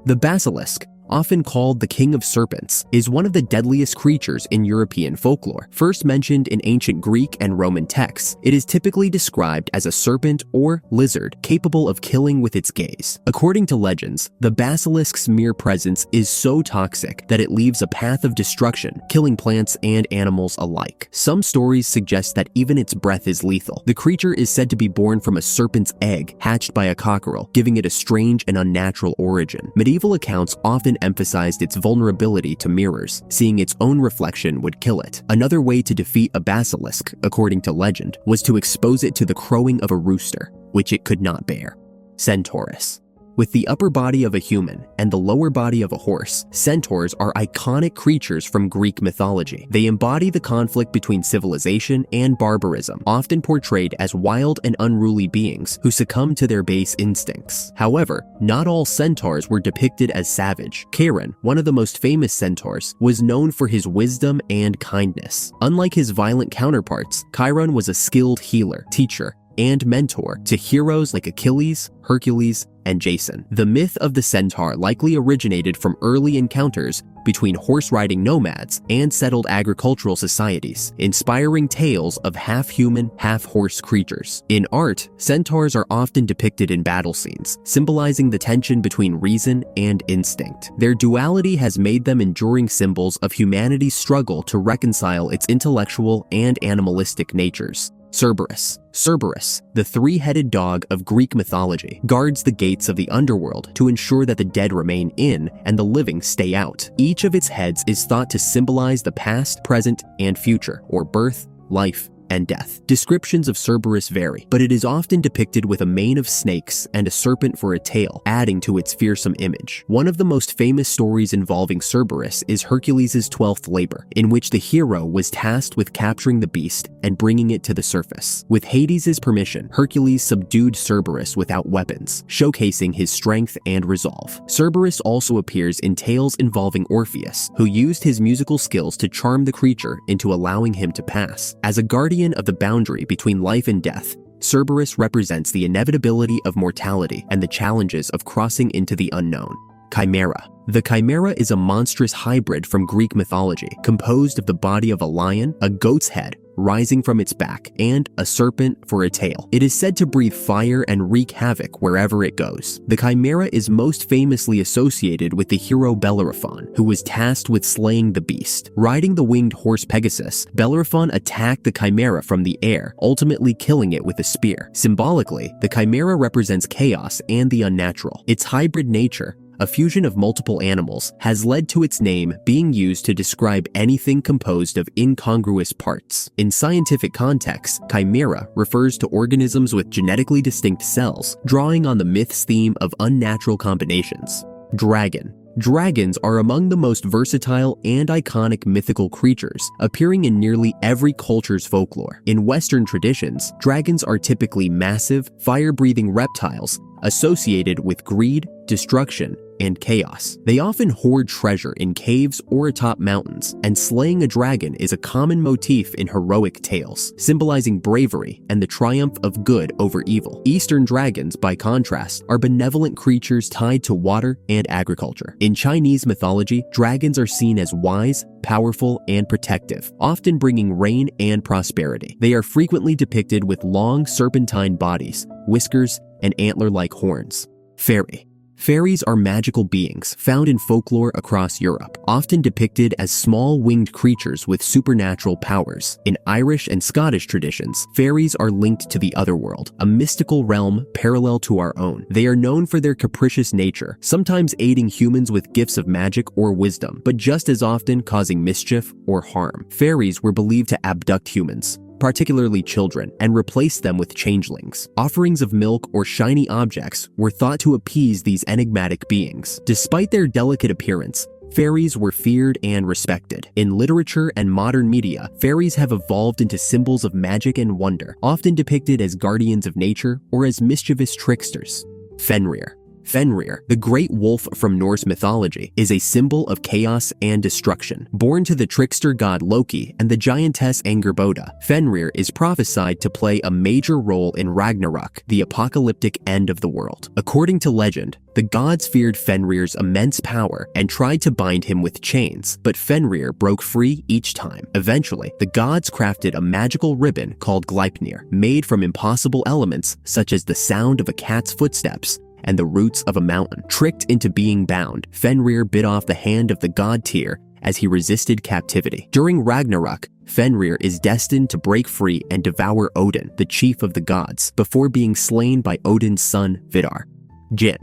The basilisk, often called the king of serpents, is one of the deadliest creatures in European folklore. First mentioned in ancient Greek and Roman texts, it is typically described as a serpent or lizard capable of killing with its gaze. According to legends, the basilisk's mere presence is so toxic that it leaves a path of destruction, killing plants and animals alike. Some stories suggest that even its breath is lethal. The creature is said to be born from a serpent's egg hatched by a cockerel, giving it a strange and unnatural origin. Medieval accounts often emphasized its vulnerability to mirrors. Seeing its own reflection would kill it. Another way to defeat a basilisk, according to legend, was to expose it to the crowing of a rooster, which it could not bear. Centaurus. With the upper body of a human and the lower body of a horse, centaurs are iconic creatures from Greek mythology. They embody the conflict between civilization and barbarism, often portrayed as wild and unruly beings who succumb to their base instincts. However, not all centaurs were depicted as savage. Charon, one of the most famous centaurs, was known for his wisdom and kindness. Unlike his violent counterparts, Chiron was a skilled healer, teacher, and mentor to heroes like Achilles, Hercules, and Jason. The myth of the centaur likely originated from early encounters between horse-riding nomads and settled agricultural societies, inspiring tales of half-human, half-horse creatures. In art, centaurs are often depicted in battle scenes, symbolizing the tension between reason and instinct. Their duality has made them enduring symbols of humanity's struggle to reconcile its intellectual and animalistic natures. Cerberus. Cerberus, the three-headed dog of Greek mythology, guards the gates of the underworld to ensure that the dead remain in and the living stay out. Each of its heads is thought to symbolize the past, present, and future, or birth, life, and death. Descriptions of Cerberus vary, but it is often depicted with a mane of snakes and a serpent for a tail, adding to its fearsome image. One of the most famous stories involving Cerberus is Hercules' 12th labor, in which the hero was tasked with capturing the beast and bringing it to the surface. With Hades' permission, Hercules subdued Cerberus without weapons, showcasing his strength and resolve. Cerberus also appears in tales involving Orpheus, who used his musical skills to charm the creature into allowing him to pass. As a guardian of the boundary between life and death, Cerberus represents the inevitability of mortality and the challenges of crossing into the unknown. Chimera. The chimera is a monstrous hybrid from Greek mythology, composed of the body of a lion, a goat's head rising from its back, and a serpent for a tail. It is said to breathe fire and wreak havoc wherever it goes. The chimera is most famously associated with the hero Bellerophon, who was tasked with slaying the beast. Riding the winged horse Pegasus, Bellerophon attacked the chimera from the air, ultimately killing it with a spear. Symbolically, the chimera represents chaos and the unnatural. Its hybrid nature, a fusion of multiple animals, has led to its name being used to describe anything composed of incongruous parts. In scientific contexts, chimera refers to organisms with genetically distinct cells, drawing on the myth's theme of unnatural combinations. Dragon. Dragons are among the most versatile and iconic mythical creatures, appearing in nearly every culture's folklore. In Western traditions, dragons are typically massive, fire-breathing reptiles associated with greed, destruction, and chaos. They often hoard treasure in caves or atop mountains, and slaying a dragon is a common motif in heroic tales, symbolizing bravery and the triumph of good over evil. Eastern dragons, by contrast, are benevolent creatures tied to water and agriculture. In Chinese mythology, dragons are seen as wise, powerful, and protective, often bringing rain and prosperity. They are frequently depicted with long serpentine bodies, whiskers, and antler-like horns. Fairy. Fairies are magical beings found in folklore across Europe, often depicted as small winged creatures with supernatural powers. In Irish and Scottish traditions, fairies are linked to the otherworld, a mystical realm parallel to our own. They are known for their capricious nature, sometimes aiding humans with gifts of magic or wisdom, but just as often causing mischief or harm. Fairies were believed to abduct humans, particularly children, and replace them with changelings. Offerings of milk or shiny objects were thought to appease these enigmatic beings. Despite their delicate appearance, fairies were feared and respected. In literature and modern media, fairies have evolved into symbols of magic and wonder, often depicted as guardians of nature or as mischievous tricksters. Fenrir. Fenrir, the great wolf from Norse mythology, is a symbol of chaos and destruction. Born to the trickster god Loki and the giantess Angerboda, Fenrir is prophesied to play a major role in Ragnarok, the apocalyptic end of the world. According to legend, the gods feared Fenrir's immense power and tried to bind him with chains, but Fenrir broke free each time. Eventually, the gods crafted a magical ribbon called Gleipnir, made from impossible elements such as the sound of a cat's footsteps and the roots of a mountain. Tricked into being bound, Fenrir bit off the hand of the god Tyr as he resisted captivity. During Ragnarok, Fenrir is destined to break free and devour Odin, the chief of the gods, before being slain by Odin's son Vidar. Djinn.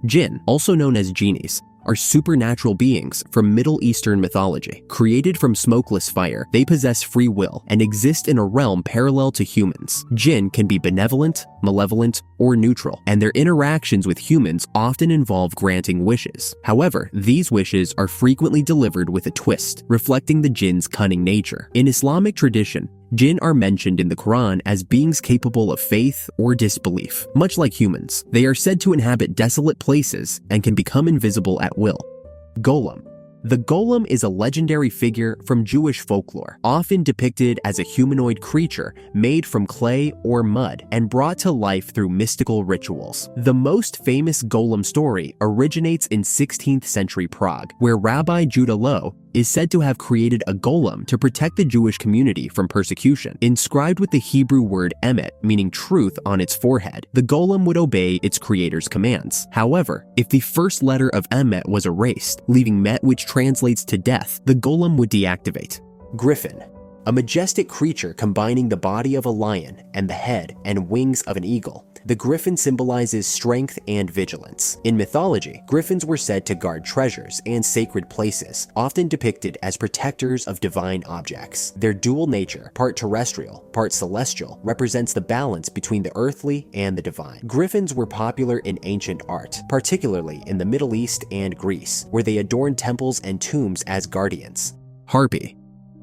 Djinn, also known as genies, are supernatural beings from Middle Eastern mythology. Created from smokeless fire, they possess free will and exist in a realm parallel to humans. Djinn can be benevolent, malevolent, or neutral, and their interactions with humans often involve granting wishes. However, these wishes are frequently delivered with a twist, reflecting the jinn's cunning nature. In Islamic tradition, Jinn are mentioned in the Quran as beings capable of faith or disbelief. Much like humans, they are said to inhabit desolate places and can become invisible at will. Golem. The golem is a legendary figure from Jewish folklore, often depicted as a humanoid creature made from clay or mud and brought to life through mystical rituals. The most famous golem story originates in 16th century Prague, where Rabbi Judah Loew is said to have created a golem to protect the Jewish community from persecution. Inscribed with the Hebrew word emet, meaning truth, on its forehead, the golem would obey its creator's commands. However, if the first letter of emet was erased, leaving met, which translates to death, the golem would deactivate. Griffin. A majestic creature combining the body of a lion and the head and wings of an eagle, the griffin symbolizes strength and vigilance. In mythology, griffins were said to guard treasures and sacred places, often depicted as protectors of divine objects. Their dual nature, part terrestrial, part celestial, represents the balance between the earthly and the divine. Griffins were popular in ancient art, particularly in the Middle East and Greece, where they adorned temples and tombs as guardians. Harpy.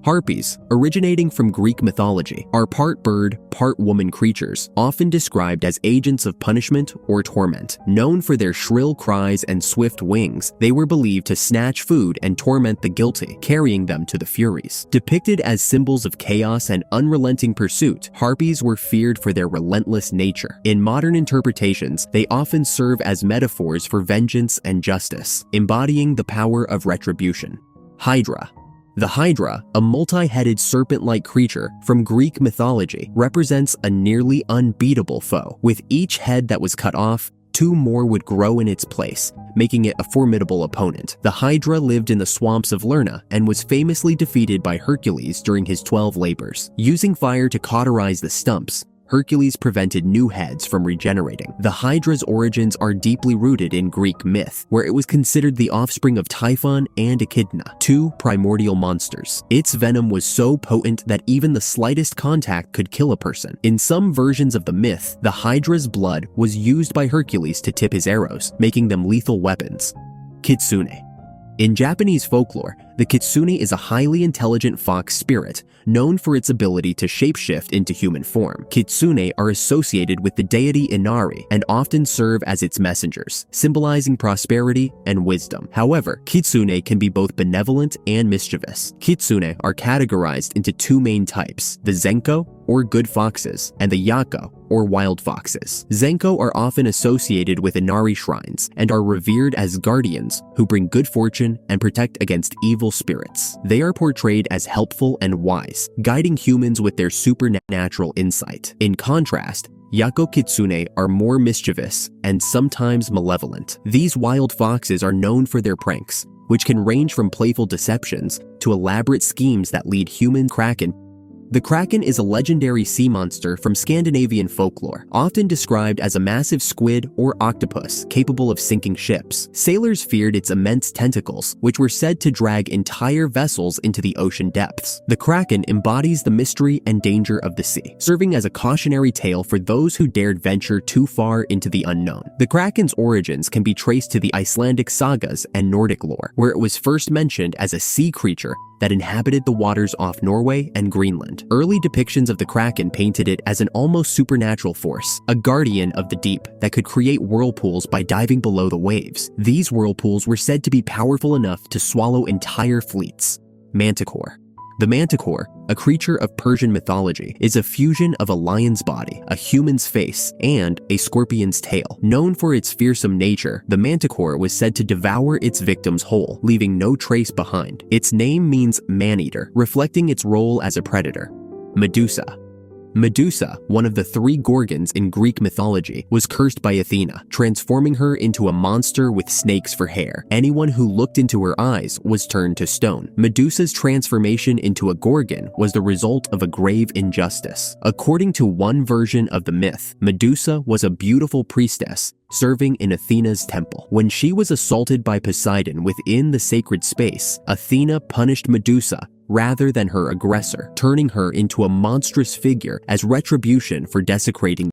Harpies, originating from Greek mythology, are part bird, part woman creatures, often described as agents of punishment or torment. Known for their shrill cries and swift wings, they were believed to snatch food and torment the guilty, carrying them to the Furies. Depicted as symbols of chaos and unrelenting pursuit, harpies were feared for their relentless nature. In modern interpretations, they often serve as metaphors for vengeance and justice, embodying the power of retribution. Hydra. The Hydra, a multi-headed serpent-like creature from Greek mythology, represents a nearly unbeatable foe. With each head that was cut off, 2 more would grow in its place, making it a formidable opponent. The Hydra lived in the swamps of Lerna and was famously defeated by Hercules during his 12 labors. Using fire to cauterize the stumps, Hercules prevented new heads from regenerating. The Hydra's origins are deeply rooted in Greek myth, where it was considered the offspring of Typhon and Echidna, 2 primordial monsters. Its venom was so potent that even the slightest contact could kill a person. In some versions of the myth, the Hydra's blood was used by Hercules to tip his arrows, making them lethal weapons. Kitsune. In Japanese folklore, the kitsune is a highly intelligent fox spirit known for its ability to shapeshift into human form. Kitsune are associated with the deity Inari and often serve as its messengers, symbolizing prosperity and wisdom. However, kitsune can be both benevolent and mischievous. Kitsune are categorized into 2 main types: the zenko, or good foxes, and the yako, or wild foxes. Zenko are often associated with Inari shrines and are revered as guardians who bring good fortune and protect against evil spirits. They are portrayed as helpful and wise, guiding humans with their supernatural insight. In contrast, Yako kitsune are more mischievous and sometimes malevolent. These wild foxes are known for their pranks, which can range from playful deceptions to elaborate schemes that lead human Kraken. The Kraken is a legendary sea monster from Scandinavian folklore, often described as a massive squid or octopus capable of sinking ships. Sailors feared its immense tentacles, which were said to drag entire vessels into the ocean depths. The Kraken embodies the mystery and danger of the sea, serving as a cautionary tale for those who dared venture too far into the unknown. The Kraken's origins can be traced to the Icelandic sagas and Nordic lore, where it was first mentioned as a sea creature that inhabited the waters off Norway and Greenland. Early depictions of the Kraken painted it as an almost supernatural force, a guardian of the deep that could create whirlpools by diving below the waves. These whirlpools were said to be powerful enough to swallow entire fleets. Manticore. The Manticore, a creature of Persian mythology, is a fusion of a lion's body, a human's face, and a scorpion's tail. Known for its fearsome nature, the Manticore was said to devour its victims whole, leaving no trace behind. Its name means man-eater, reflecting its role as a predator. Medusa. Medusa, one of the 3 Gorgons in Greek mythology, was cursed by Athena, transforming her into a monster with snakes for hair. Anyone who looked into her eyes was turned to stone. Medusa's transformation into a Gorgon was the result of a grave injustice. According to one version of the myth, Medusa was a beautiful priestess serving in Athena's temple. When she was assaulted by Poseidon within the sacred space, Athena punished Medusa rather than her aggressor, turning her into a monstrous figure as retribution for desecrating